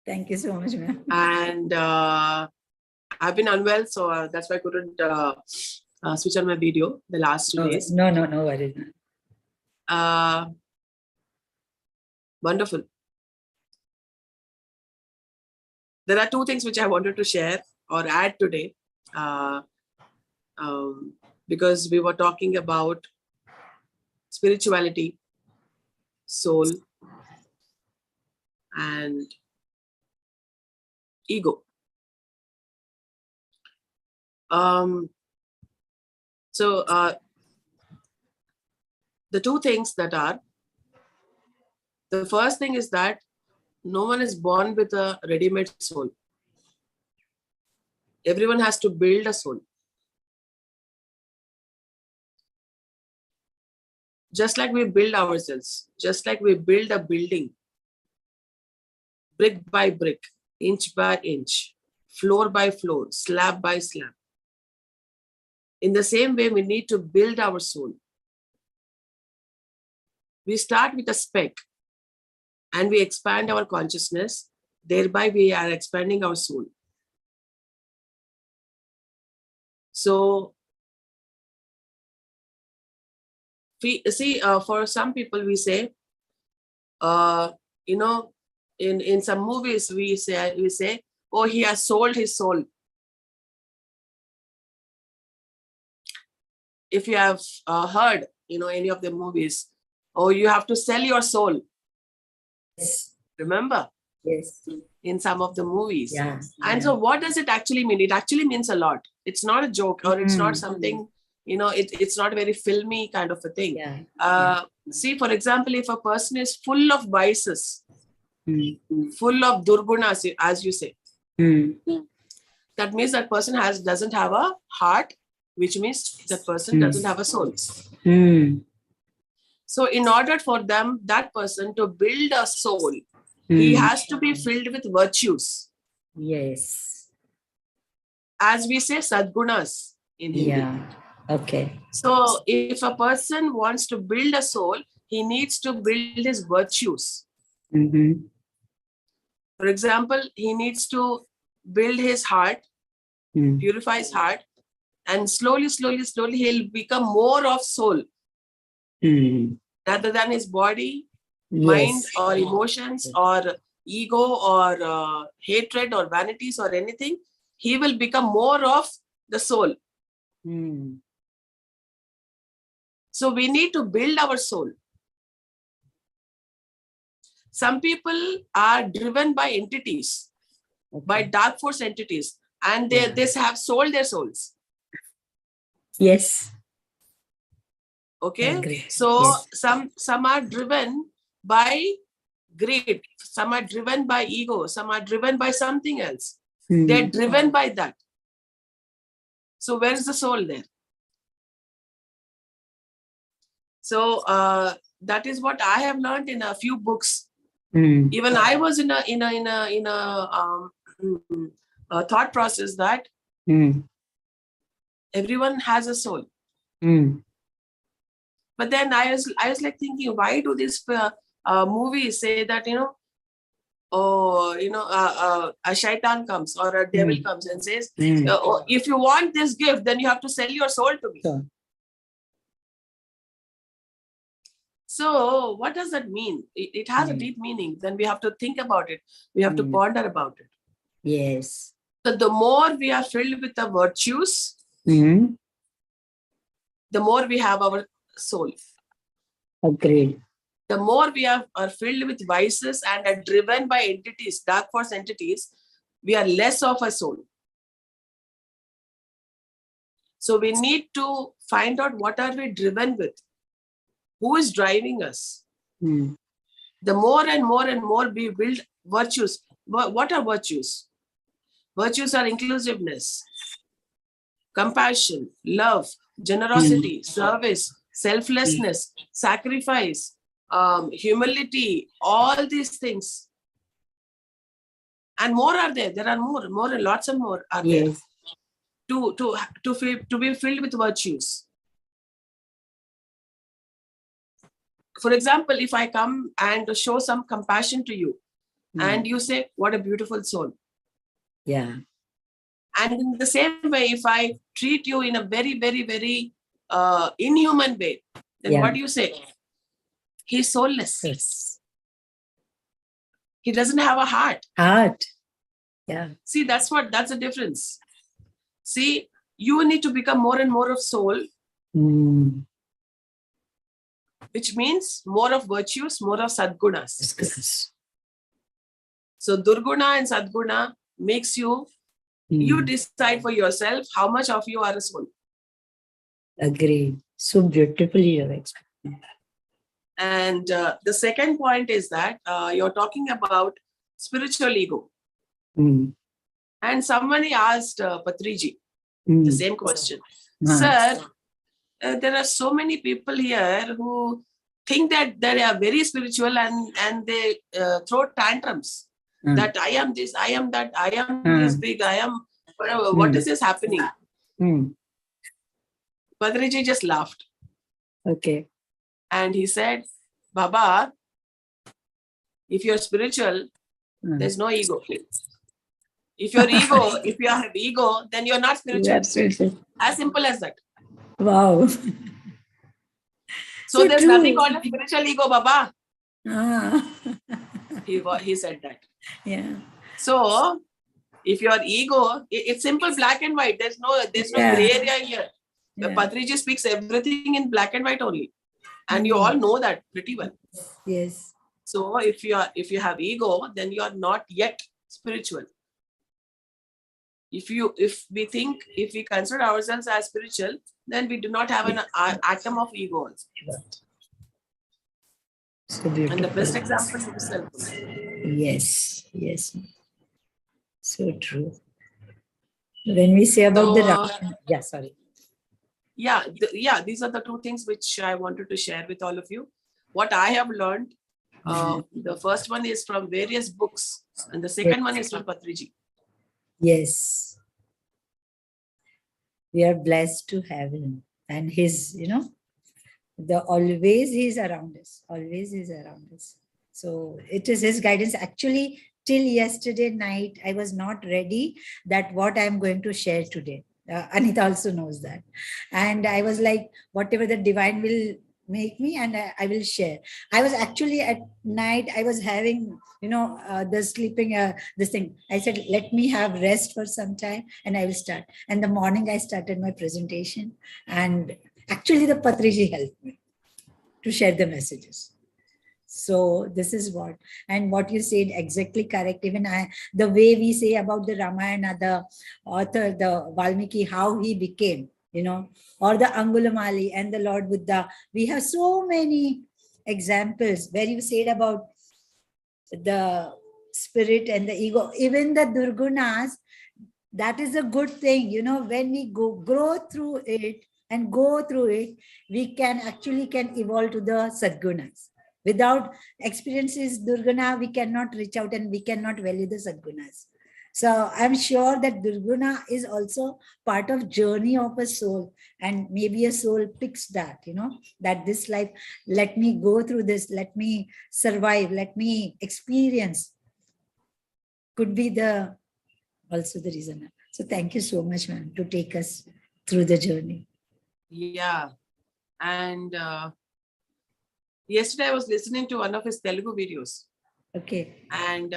Thank you so much, ma'am. And I've been unwell, so that's why I couldn't switch on my video the last 2 days. No worries. Wonderful. There are two things which I wanted to share or add today, because we were talking about spirituality, soul, and ego. So the two things that are, the first thing is that no one is born with a ready-made soul. Everyone has to build a soul. Just like we build ourselves, just like we build a building, brick by brick, inch by inch, floor by floor, slab by slab. In the same way, we need to build our soul. We start with a speck and we expand our consciousness. Thereby, we are expanding our soul. So, see, for some people, we say, in some movies, we say, oh, he has sold his soul. If you have heard, any of the movies, oh, you have to sell your soul. Yes. Remember? Yes. In some of the movies. Yeah. And so what does it actually mean? It actually means a lot. It's not a joke, or it's not something, it's not a very filmy kind of a thing. Yeah. See, for example, if a person is full of vices, full of durgunas, as you say, that means that person doesn't have a heart, which means that person doesn't have a soul. So in order for that person to build a soul, he has to be filled with virtues. Yes. As we say, sadgunas in Hindi. Yeah. Okay. So if a person wants to build a soul, he needs to build his virtues. For example, he needs to build his heart, purify his heart, and slowly, he'll become more of soul rather than his body, mind, or emotions, or ego, or hatred, or vanities, or anything. He will become more of the soul. So we need to build our soul. Some people are driven by entities. by dark force entities, and they have sold their souls. Yes. Okay. So some are driven by greed, some are driven by ego, some are driven by something else. They're driven by that. So where is the soul there? So that is what I have learned in a few books. Even I was in a thought process that everyone has a soul. But then I was like thinking, why do these movies say that, a shaitan comes or a devil comes and says, if you want this gift, then you have to sell your soul to me. So what does that mean? It has a deep meaning. Then we have to think about it. We have to ponder about it. Yes. So the more we are filled with the virtues, the more we have our soul. Agreed. The more we are filled with vices and are driven by entities, dark force entities, we are less of a soul. So we need to find out what are we driven with. Who is driving us? The more and more and more we build virtues. What are virtues? Virtues are inclusiveness, compassion, love, generosity, service, selflessness, sacrifice, humility, all these things. And more are there. There are more and lots and more are there. To be filled with virtues. For example, if I come and show some compassion to you, and you say, what a beautiful soul. Yeah. And in the same way, if I treat you in a very, very, very inhuman way, then what do you say? He's soulless. Yes. He doesn't have a heart. Yeah. See, that's the difference. See, you need to become more and more of soul, which means more of virtues, more of sadgunas. So Durguna and Sadguna makes you decide for yourself how much of you are a soul. Agreed. So beautifully you have explained. And the second point is that you're talking about spiritual ego. And somebody asked Patriji the same question. Sir, there are so many people here who think that they are very spiritual and they throw tantrums. That I am this, I am that, I am this big, I am whatever. What is this happening? Patriji just laughed. Okay. And he said, Baba, if you're spiritual, there's no ego. If you have ego, then you're not spiritual. Absolutely. As simple as that. Wow. So there's nothing called a spiritual ego, Baba. He said that. Yeah. So if your ego, it's simple, black and white. There's no gray area here. Patriji speaks everything in black and white only. And you all know that pretty well. Yes. So if you have ego, then you are not yet spiritual. If we consider ourselves as spiritual, then we do not have an atom of ego also. So beautiful. And the best example is yourself. Yes. So true. When we say about these are the two things which I wanted to share with all of you. What I have learned, the first one is from various books, and the second one is from Patriji. Yes. We are blessed to have him. And his, always he's around us. Always he's around us. So it is his guidance. Actually, till yesterday night, I was not ready that what I'm going to share today. Anita also knows that. And I was like, whatever the divine will make me, and I will share. I was actually at night, I was having, the sleeping, this thing. I said, let me have rest for some time and I will start. And the morning I started my presentation, and actually the Patriji helped me to share the messages. So this is what, and what you said exactly correct. Even the way we say about the Ramayana, the author, the Valmiki, how he became, or the Angulamali and the Lord Buddha. We have so many examples where you said about the spirit and the ego, even the Durgunas. That is a good thing, when we grow through it and go through it, we can evolve to the Sadgunas. Without experiences Durguna, we cannot reach out and we cannot value the Sadgunas. So I'm sure that Durguna is also part of journey of a soul, and maybe a soul picks that, that this life, let me go through this, let me survive, let me experience. Could be also the reason. So thank you so much, ma'am, to take us through the journey. Yeah. And yesterday I was listening to one of his Telugu videos. Okay. And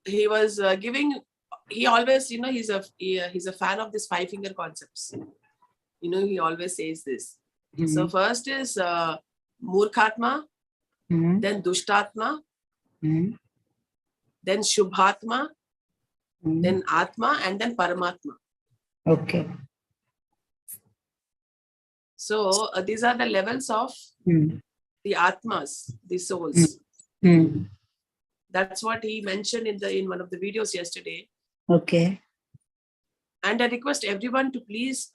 he was he always, he's a fan of this 5-finger concepts. He always says this. Mm-hmm. So first is Murkhatma, mm-hmm. then Dushtatma, mm-hmm. then Shubhatma, mm-hmm. then Atma, and then Paramatma. Okay. So these are the levels of the Atmas, the souls. Mm-hmm. That's what he mentioned in one of the videos yesterday. Okay. And I request everyone to please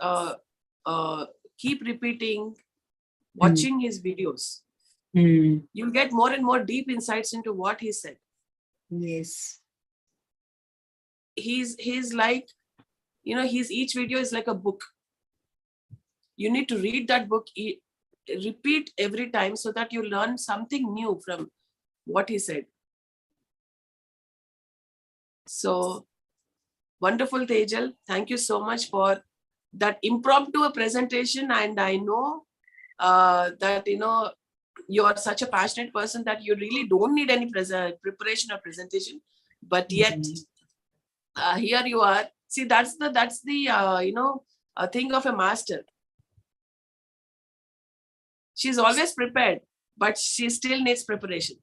keep repeating, watching his videos. You'll get more and more deep insights into what he said. Yes. He's like, each video is like a book. You need to read that book, repeat every time so that you learn something new from what he said. So wonderful, Tejal. Thank you so much for that impromptu presentation. And I know that, you are such a passionate person that you really don't need any preparation or presentation. But yet, here you are. See, that's the thing of a master. She's always prepared, but she still needs preparation.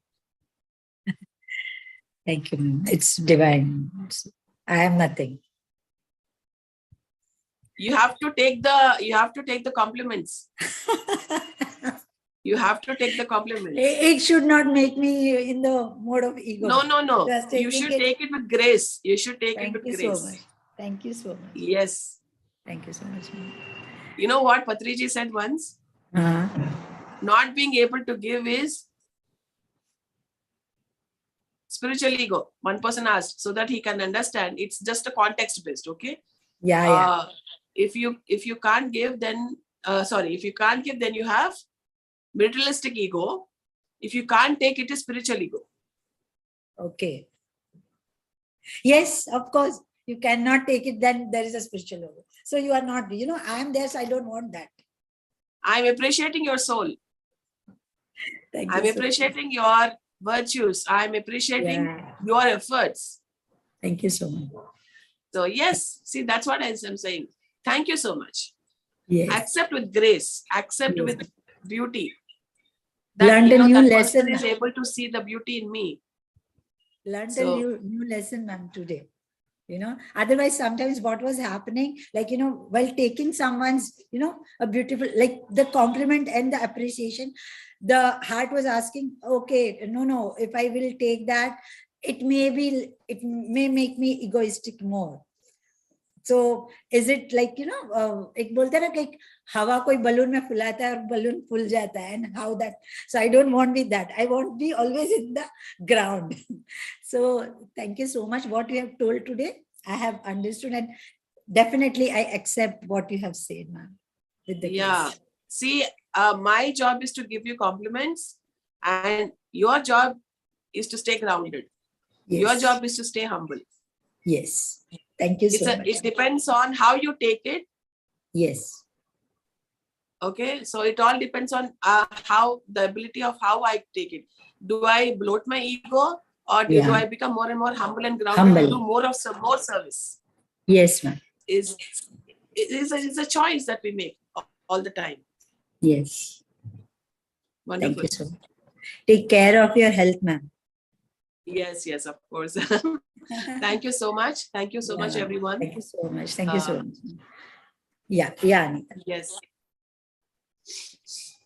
Thank you. It's divine. I am nothing. You have to take the compliments. You have to take the compliments. It should not make me in the mode of ego. No. You should take it with grace. You should take it with grace. Thank you so much. Thank you so much. Yes. Thank you so much. You know what Patriji said once? Not being able to give is spiritual ego. One person asked so that he can understand. It's just a context based, okay? Yeah. If you can't give, then if you can't give, then you have materialistic ego. If you can't take, it is spiritual ego. Okay. Yes, of course. You cannot take it, then there is a spiritual ego. So you are not, I am there, so I don't want that. I'm appreciating your soul. I'm appreciating your virtues. I'm appreciating your efforts. Thank you so much. So yes, see, that's what I'm saying. Thank you so much. Yes. Accept with grace. Accept with beauty. Learned a new lesson. Person is able to see the beauty in me. Learned a new lesson, ma'am, today. Otherwise, sometimes what was happening, like, while taking someone's, a beautiful, like the compliment and the appreciation, the heart was asking, okay, no, if I will take that, it may make me egoistic more. So is it like, एक बोलते हैं ना कि हवा कोई balloon में फुलाता है और balloon फूल जाता है, and how that, so I don't want to be that. I want to be always in the ground. So thank you so much. What you have told today, I have understood, and definitely I accept what you have said, ma'am. Grace. See, my job is to give you compliments, and your job is to stay grounded. Yes. Your job is to stay humble. Yes. Thank you so much. It depends on how you take it. Yes. Okay. So it all depends on how the ability of how I take it. Do I bloat my ego, or do I become more and more humble and grounded and do more service? Yes, ma'am. It's a choice that we make all the time. Yes. Wonderful. Thank you so much. Take care of your health, ma'am. Yes, of course. Thank you so much. Thank you so much, everyone. Thank you so much. Thank you so much. Yeah, Anita. Yes.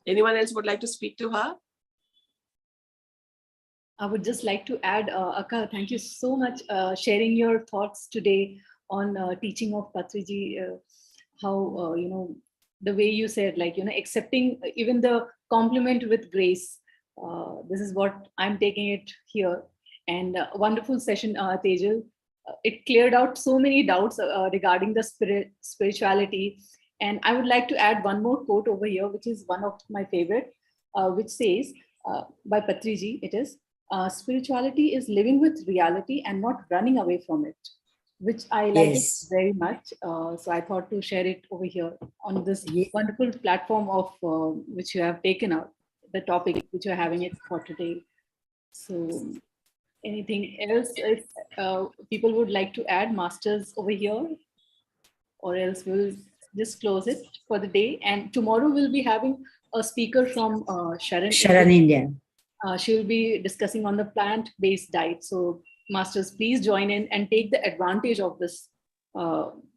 Anyone else would like to speak to her? I would just like to add, Akka, thank you so much sharing your thoughts today on teaching of Patri, how, the way you said, like, accepting even the compliment with grace. This is what I'm taking it here. And wonderful session, Tejal. It cleared out so many doubts regarding the spirituality. And I would like to add one more quote over here, which is one of my favorite, which says, by Patriji, it is, spirituality is living with reality and not running away from it, which I like it very much. So I thought to share it over here on this wonderful platform of which you have taken out, the topic which you're having it for today. So anything else if people would like to add, masters over here, or else we'll just close it for the day. And tomorrow we'll be having a speaker from Sharan, India. She will be discussing on the plant-based diet. So masters, please join in and take the advantage of this.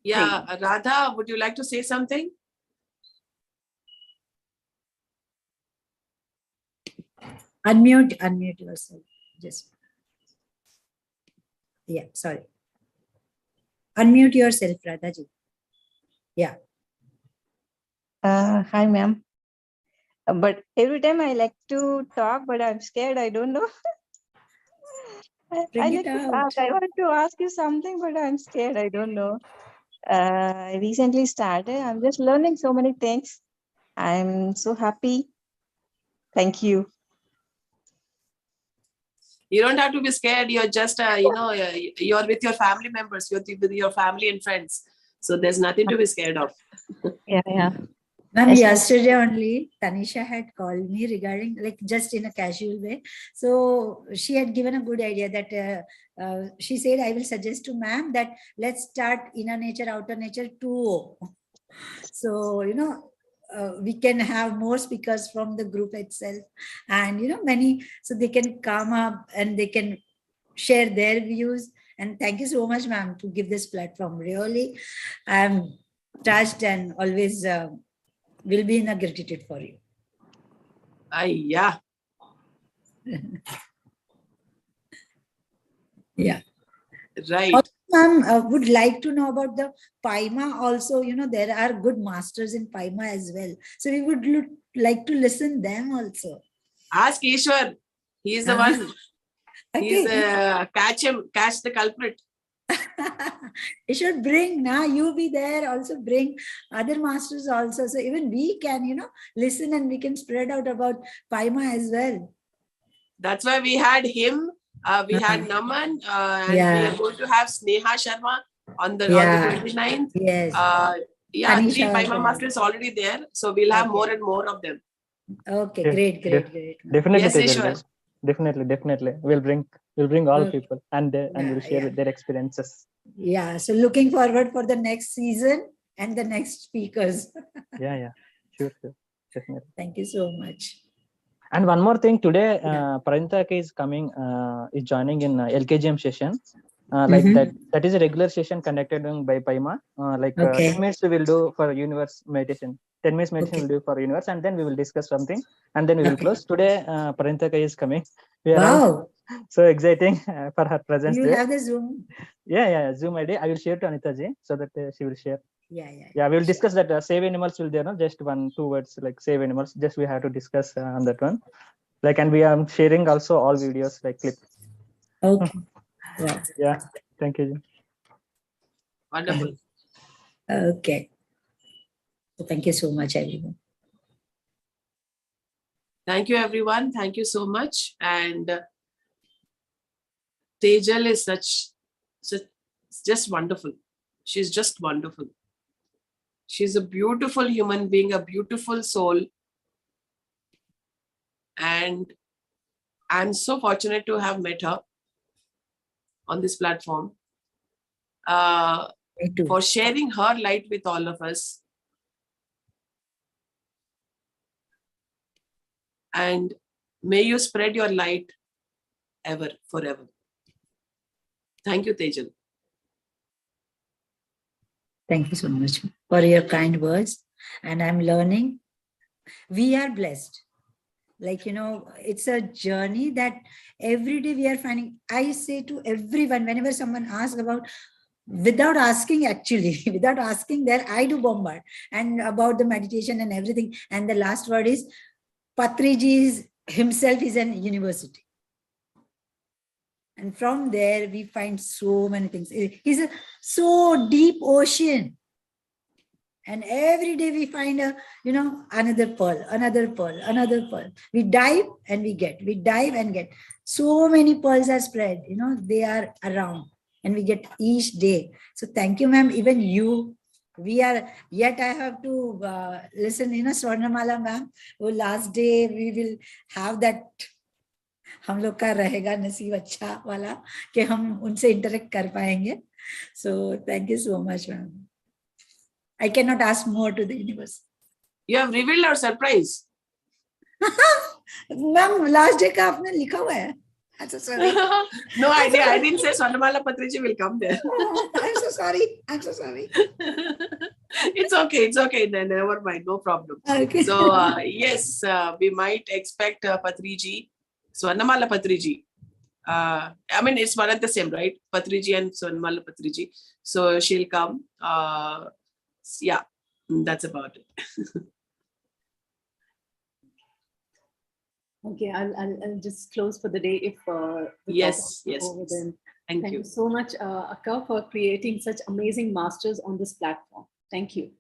Yeah, thing. Radha, would you like to say something? Unmute yourself. Just. Yeah, sorry. Unmute yourself, Radha ji. Yeah. Hi, ma'am. But every time I like to talk, but I'm scared. I don't know. I want to ask you something, but I'm scared. I don't know. I recently started. I'm just learning so many things. I'm so happy. Thank you. You don't have to be scared. You're just, you're with your family members. You're with your family and friends. So there's nothing to be scared of. Yeah. Ma'am, yesterday only, Tanisha had called me regarding, like, just in a casual way. So she had given a good idea that she said, I will suggest to ma'am that let's start inner nature, outer nature 2.0. So, we can have more speakers from the group itself, and many, so they can come up and they can share their views. And thank you so much, ma'am, to give this platform. Really, I'm touched and always will be in a gratitude for you. Yeah. Yeah. Right. Ma'am, would like to know about the Paima also. There are good masters in Paima as well. So we would like to listen them also. Ask Ishwar. He is the one. Okay. He's catch the culprit. You should bring, you be there, also bring other masters also. So even we can, listen and we can spread out about Paima as well. That's why we had him. We had Naman, and we are going to have Sneha Sharma on the 29th. Yes. Three Paima masters already there. So we'll have more and more of them. Okay, great. Definitely, yes, definitely. We'll bring all people and we'll share their experiences. Yeah. So looking forward for the next season and the next speakers. Yeah. Sure. Definitely. Thank you so much. And one more thing, today, Parinitha is coming, is joining in LKGM session. That is a regular session conducted by Paima. 10 minutes we will do for universe meditation. 10 minutes meditation we'll do for universe, and then we will discuss something, and then we will close. Today, Parinitha is coming. We are so exciting for her presence. You there. Have the Zoom? Yeah, Zoom ID. I will share to Anita ji so that she will share. Yeah. We will discuss that save animals will there, no? Just 1-2 words like save animals. Just we have to discuss on that one. And we are sharing also all videos clip. Okay. Yeah. Thank you. Wonderful. Okay. Thank you so much, everyone. Thank you, everyone. Thank you so much. And Tejal is just wonderful. She's just wonderful. She's a beautiful human being, a beautiful soul. And I'm so fortunate to have met her on this platform for sharing her light with all of us. And may you spread your light ever, forever. Thank you, Tejal. Thank you so much for your kind words. And I'm learning. We are blessed. Like, it's a journey that every day we are finding. I say to everyone, whenever someone asks about, without asking actually, without asking there, I do bombard and about the meditation and everything. And the last word is, Patri himself is an university. And from there, we find so many things. He's a so deep ocean. And every day we find another pearl, another pearl, another pearl. We dive and we dive and get. So many pearls are spread, they are around and we get each day. So thank you, ma'am. Even you, yet I have to listen, Swarnamala ma'am. Last day we will have that. हम लोग का रहेगा नसीब अच्छा वाला कि हम उनसे इंटरेक्ट कर पाएंगे. So thank you so much, ma'am. I cannot ask more to the universe. You have revealed our surprise. Ma'am, last day का आपने लिखा हुआ है. I'm so sorry. No idea. I didn't say Swarnamala Patriji will come there. I'm so sorry. It's okay. Never mind. No problem. Okay. So, yes, we might expect Patriji, Swarnamala Patriji. I mean, it's one and the same, right? Patriji and Swarnamala Patriji. So, she'll come. Yeah, that's about it. Okay, I'll just close for the day if yes. over then. Thank Thank you you so much, Akka, for creating such amazing masters on this platform. Thank you.